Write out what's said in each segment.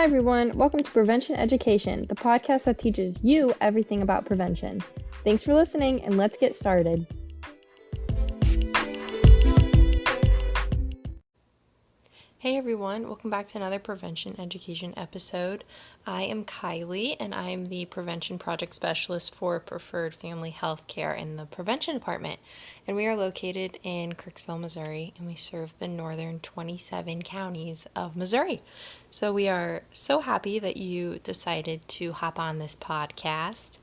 Hi everyone, welcome to Prevention Education, the podcast that teaches you everything about prevention. Thanks for listening, and let's get started. Hey everyone, welcome back to another Prevention Education episode. I am Kylie, and I am the Prevention Project Specialist for Preferred Family Health Care in the Prevention Department. And we are located in Kirksville, Missouri, and we serve the northern 27 counties of Missouri. So we are so happy that you decided to hop on this podcast.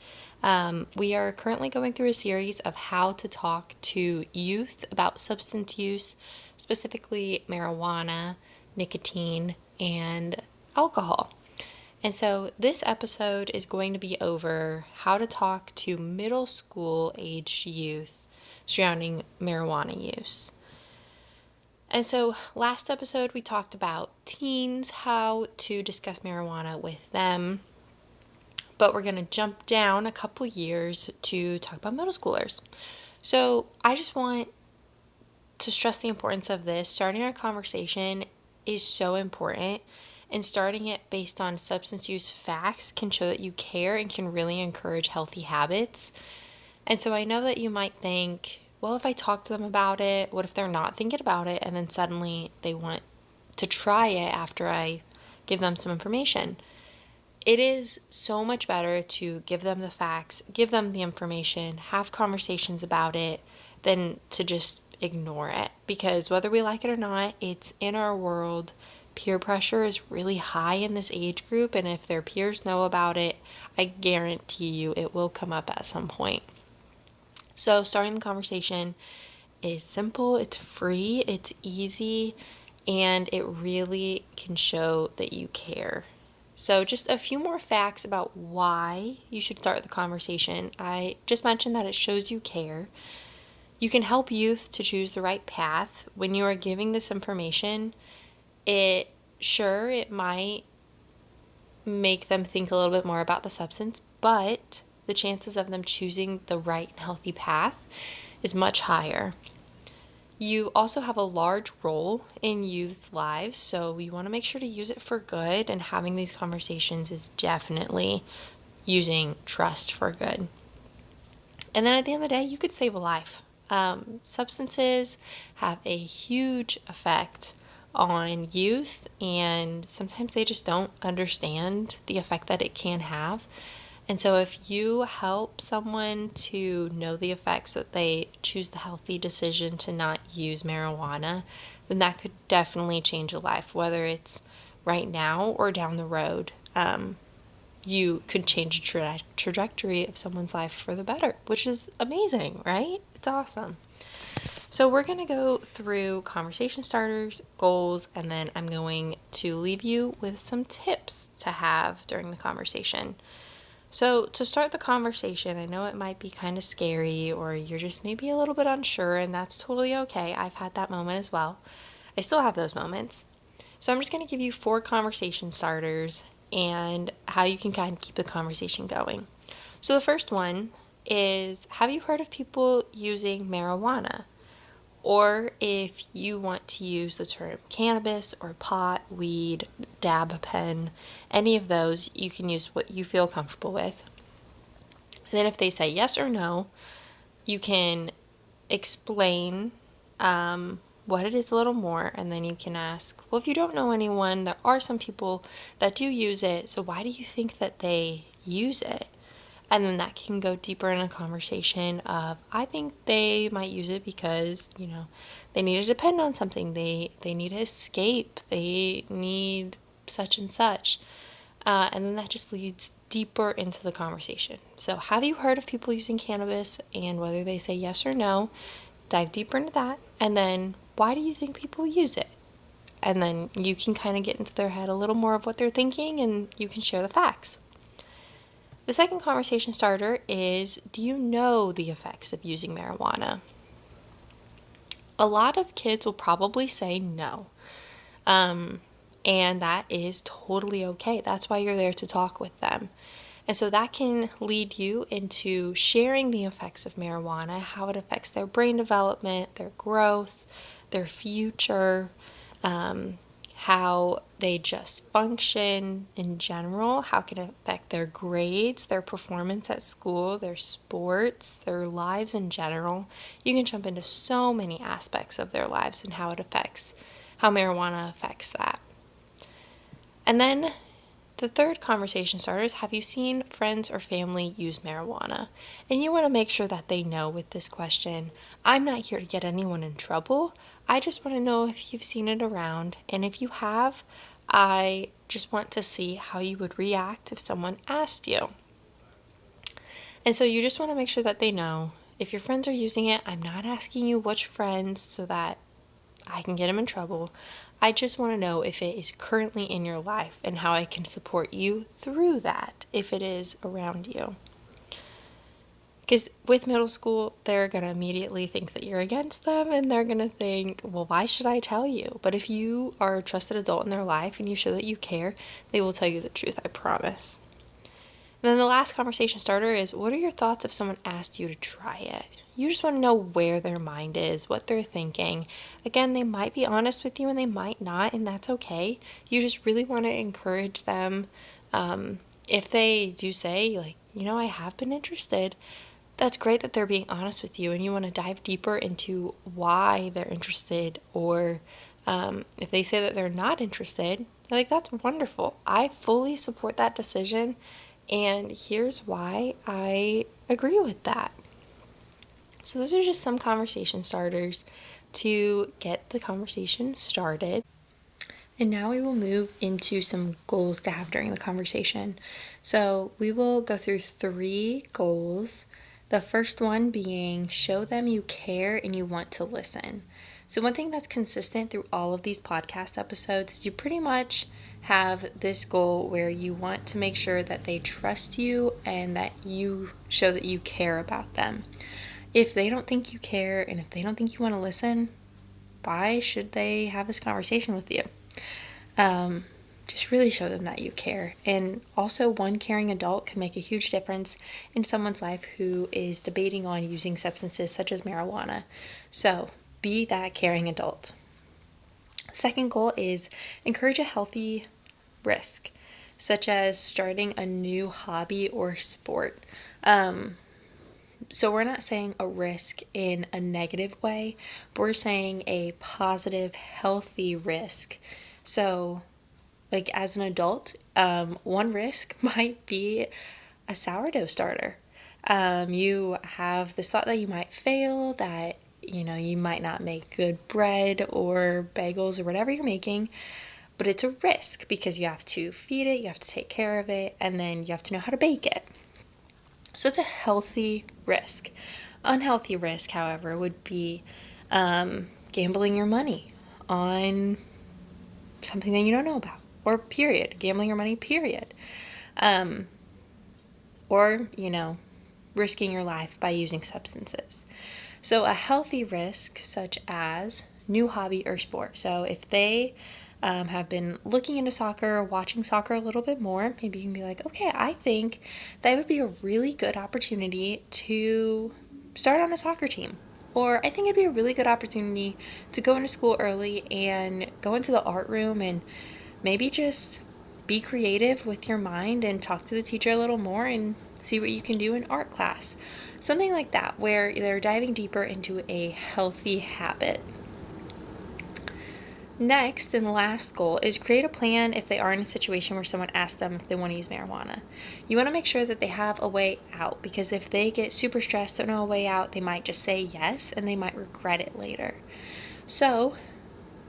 We are currently going through a series of how to talk to youth about substance use, specifically marijuana, nicotine, and alcohol. And so this episode is going to be over how to talk to middle school aged youth surrounding marijuana use. And so last episode we talked about teens, how to discuss marijuana with them, but we're going to jump down a couple years to talk about middle schoolers. So I just want to stress the importance of this. Starting a conversation is so important, and starting it based on substance use facts can show that you care and can really encourage healthy habits. And so I know that you might think, well, if I talk to them about it, what if they're not thinking about it and then suddenly they want to try it after I give them some information? It is so much better to give them the facts, give them the information, have conversations about it, than to just ignore it. Because whether we like it or not, it's in our world. Peer pressure is really high in this age group, and if their peers know about it, I guarantee you it will come up at some point. So starting the conversation is simple, it's free, it's easy, and it really can show that you care. So just a few more facts about why you should start the conversation. I just mentioned that it shows you care. You can help youth to choose the right path. When you are giving this information, it might make them think a little bit more about the substance, but the chances of them choosing the right and healthy path is much higher. You also have a large role in youth's lives, so you want to make sure to use it for good, and having these conversations is definitely using trust for good. And then at the end of the day, you could save a life. Substances have a huge effect on youth, and sometimes they just don't understand the effect that it can have. And so if you help someone to know the effects, that they choose the healthy decision to not use marijuana, then that could definitely change a life, whether it's right now or down the road. You could change the trajectory of someone's life for the better, which is amazing, right? It's awesome. So we're going to go through conversation starters, goals, and then I'm going to leave you with some tips to have during the conversation. So to start the conversation, I know it might be kind of scary, or you're just maybe a little bit unsure, and that's totally okay. I've had that moment as well. I still have those moments. So I'm just going to give you 4 conversation starters and how you can kind of keep the conversation going. So the first one is, have you heard of people using marijuana? Or if you want to use the term cannabis or pot, weed, dab pen, any of those, you can use what you feel comfortable with. And then if they say yes or no, you can explain what it is a little more, and then you can ask, well, if you don't know anyone, there are some people that do use it, so why do you think that they use it? And then that can go deeper in a conversation of, I think they might use it because, they need to depend on something. They need to escape. They need such and such. And then that just leads deeper into the conversation. So have you heard of people using cannabis? And whether they say yes or no, dive deeper into that. And then why do you think people use it? And then you can kind of get into their head a little more of what they're thinking, and you can share the facts. The second conversation starter is, do you know the effects of using marijuana? A lot of kids will probably say no. And that is totally okay. That's why you're there to talk with them. And so that can lead you into sharing the effects of marijuana, how it affects their brain development, their growth, their future, how they just function in general, how it can affect their grades, their performance at school, their sports, their lives in general. You can jump into so many aspects of their lives and how marijuana affects that. And then the third conversation starter is, have you seen friends or family use marijuana? And you want to make sure that they know with this question, I'm not here to get anyone in trouble. I just want to know if you've seen it around. And if you have, I just want to see how you would react if someone asked you. And so you just want to make sure that they know. If your friends are using it, I'm not asking you which friends so that I can get them in trouble. I just want to know if it is currently in your life and how I can support you through that if it is around you. Because with middle school, they're going to immediately think that you're against them, and they're going to think, well, why should I tell you? But if you are a trusted adult in their life and you show that you care, they will tell you the truth, I promise. And then the last conversation starter is, what are your thoughts if someone asked you to try it? You just want to know where their mind is, what they're thinking. Again, they might be honest with you and they might not, and that's okay. You just really want to encourage them. If they do say, like, I have been interested, that's great that they're being honest with you, and you want to dive deeper into why they're interested. Or if they say that they're not interested, like, that's wonderful. I fully support that decision, and here's why I agree with that. So those are just some conversation starters to get the conversation started. And now we will move into some goals to have during the conversation. So we will go through 3 goals. The first one being, show them you care and you want to listen. So one thing that's consistent through all of these podcast episodes is you pretty much have this goal where you want to make sure that they trust you and that you show that you care about them. If they don't think you care and if they don't think you want to listen, why should they have this conversation with you? Just really show them that you care. And also, one caring adult can make a huge difference in someone's life who is debating on using substances such as marijuana. So be that caring adult. Second goal is encourage a healthy risk, such as starting a new hobby or sport. So we're not saying a risk in a negative way, but we're saying a positive, healthy risk. So, like, as an adult, one risk might be a sourdough starter. You have this thought that you might fail, that, you might not make good bread or bagels or whatever you're making, but it's a risk because you have to feed it, you have to take care of it, and then you have to know how to bake it. So it's a healthy risk. Unhealthy risk, however, would be gambling your money on something that you don't know about, or period, gambling your money, period. Or, risking your life by using substances. So a healthy risk, such as new hobby or sport. So if they have been looking into soccer or watching soccer a little bit more, maybe you can be like, okay, I think that would be a really good opportunity to start on a soccer team. Or I think it'd be a really good opportunity to go into school early and go into the art room and maybe just be creative with your mind and talk to the teacher a little more and see what you can do in art class. Something like that, where they're diving deeper into a healthy habit. Next and last goal is create a plan if they are in a situation where someone asks them if they want to use marijuana. You want to make sure that they have a way out, because if they get super stressed, don't know a way out, they might just say yes and they might regret it later. So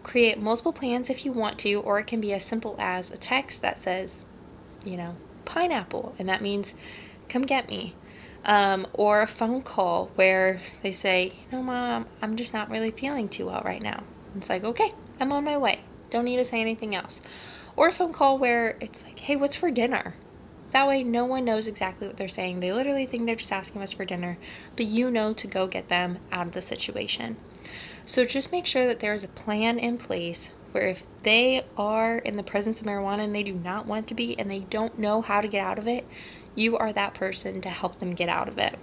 create multiple plans if you want to, or it can be as simple as a text that says, pineapple, and that means come get me. Or a phone call where they say, Mom, I'm just not really feeling too well right now. It's like, okay, I'm on my way. Don't need to say anything else. Or a phone call where it's like, hey, what's for dinner? That way no one knows exactly what they're saying. They literally think they're just asking what's for dinner, but to go get them out of the situation. So just make sure that there's a plan in place where if they are in the presence of marijuana and they do not want to be and they don't know how to get out of it, you are that person to help them get out of it.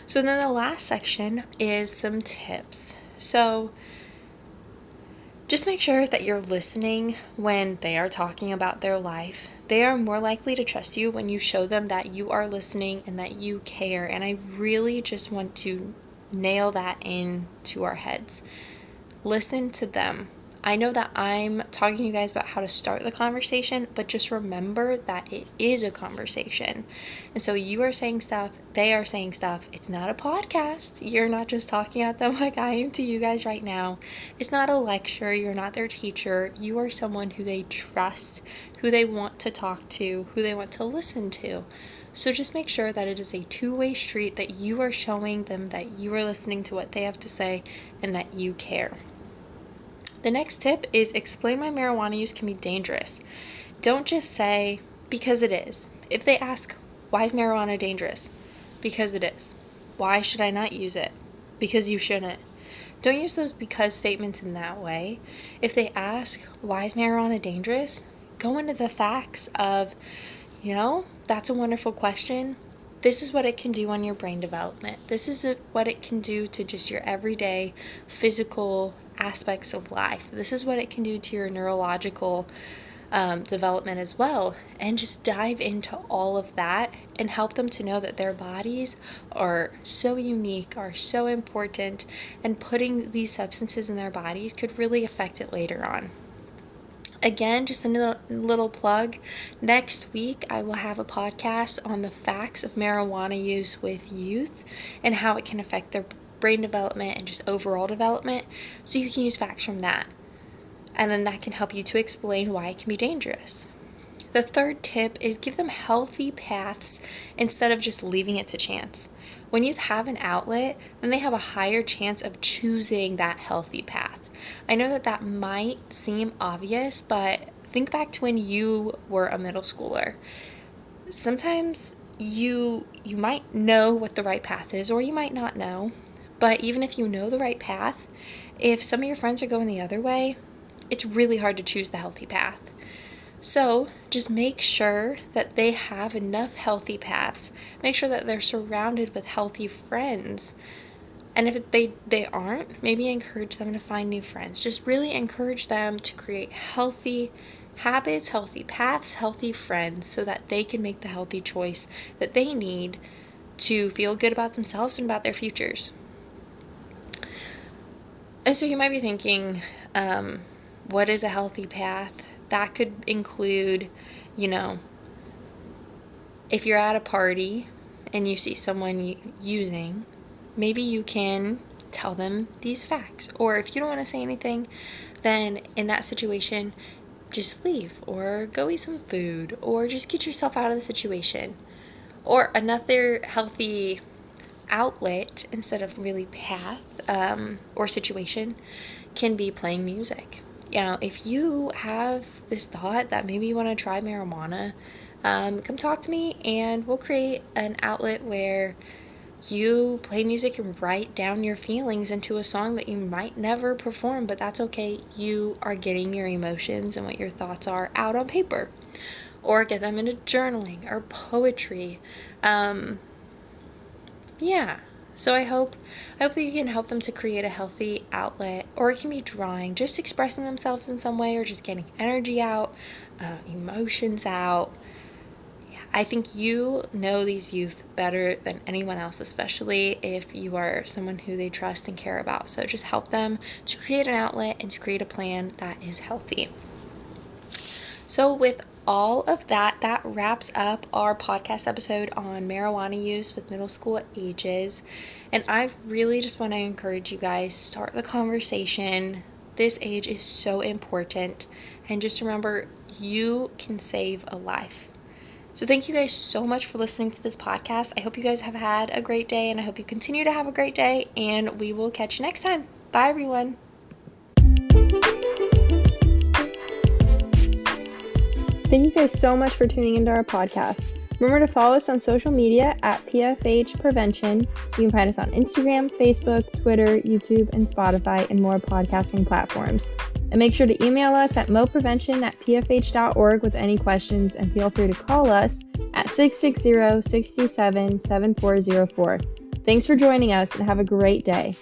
So then the last section is some tips. So Just make sure that you're listening when they are talking about their life. They are more likely to trust you when you show them that you are listening and that you care. And I really just want to nail that into our heads. Listen to them. I know that I'm talking to you guys about how to start the conversation, but just remember that it is a conversation. And so you are saying stuff, they are saying stuff. It's not a podcast. You're not just talking at them like I am to you guys right now. It's not a lecture. You're not their teacher. You are someone who they trust, who they want to talk to, who they want to listen to. So just make sure that it is a two-way street, that you are showing them that you are listening to what they have to say and that you care. The next tip is explain why marijuana use can be dangerous. Don't just say, because it is. If they ask, why is marijuana dangerous? Because it is. Why should I not use it? Because you shouldn't. Don't use those because statements in that way. If they ask, why is marijuana dangerous? Go into the facts of, that's a wonderful question. This is what it can do on your brain development. This is what it can do to just your everyday physical aspects of life. This is what it can do to your neurological development as well. And just dive into all of that and help them to know that their bodies are so unique, are so important, and putting these substances in their bodies could really affect it later on. Again, just a little plug. Next week, I will have a podcast on the facts of marijuana use with youth and how it can affect their brain development and just overall development. So you can use facts from that. And then that can help you to explain why it can be dangerous. The third tip is give them healthy paths instead of just leaving it to chance. When youth have an outlet, then they have a higher chance of choosing that healthy path. I know that might seem obvious, but think back to when you were a middle schooler. Sometimes you might know what the right path is, or you might not know. But even if you know the right path, if some of your friends are going the other way, it's really hard to choose the healthy path. So just make sure that they have enough healthy paths. Make sure that they're surrounded with healthy friends. And if they aren't, maybe encourage them to find new friends. Just really encourage them to create healthy habits, healthy paths, healthy friends, so that they can make the healthy choice that they need to feel good about themselves and about their futures. And so you might be thinking, what is a healthy path? That could include, if you're at a party and you see someone using, maybe you can tell them these facts. Or if you don't want to say anything, then in that situation, just leave or go eat some food or just get yourself out of the situation. Or another healthy outlet instead of really path or situation can be playing music. If you have this thought that maybe you want to try marijuana, come talk to me and we'll create an outlet where you play music and write down your feelings into a song that you might never perform, but that's okay. You are getting your emotions and what your thoughts are out on paper, or get them into journaling or poetry. So I hope that you can help them to create a healthy outlet, or it can be drawing, just expressing themselves in some way, or just getting energy out, emotions out. I think you know these youth better than anyone else, especially if you are someone who they trust and care about. So just help them to create an outlet and to create a plan that is healthy. So with all of that wraps up our podcast episode on marijuana use with middle school ages. And I really just want to encourage you guys, start the conversation. This age is so important. And just remember, you can save a life. So thank you guys so much for listening to this podcast. I hope you guys have had a great day, and I hope you continue to have a great day, and we will catch you next time. Bye, everyone. Thank you guys so much for tuning into our podcast. Remember to follow us on social media at PFH Prevention. You can find us on Instagram, Facebook, Twitter, YouTube, and Spotify, and more podcasting platforms. And make sure to email us at moprevention@pfh.org with any questions, and feel free to call us at 660-627-7404. Thanks for joining us, and have a great day.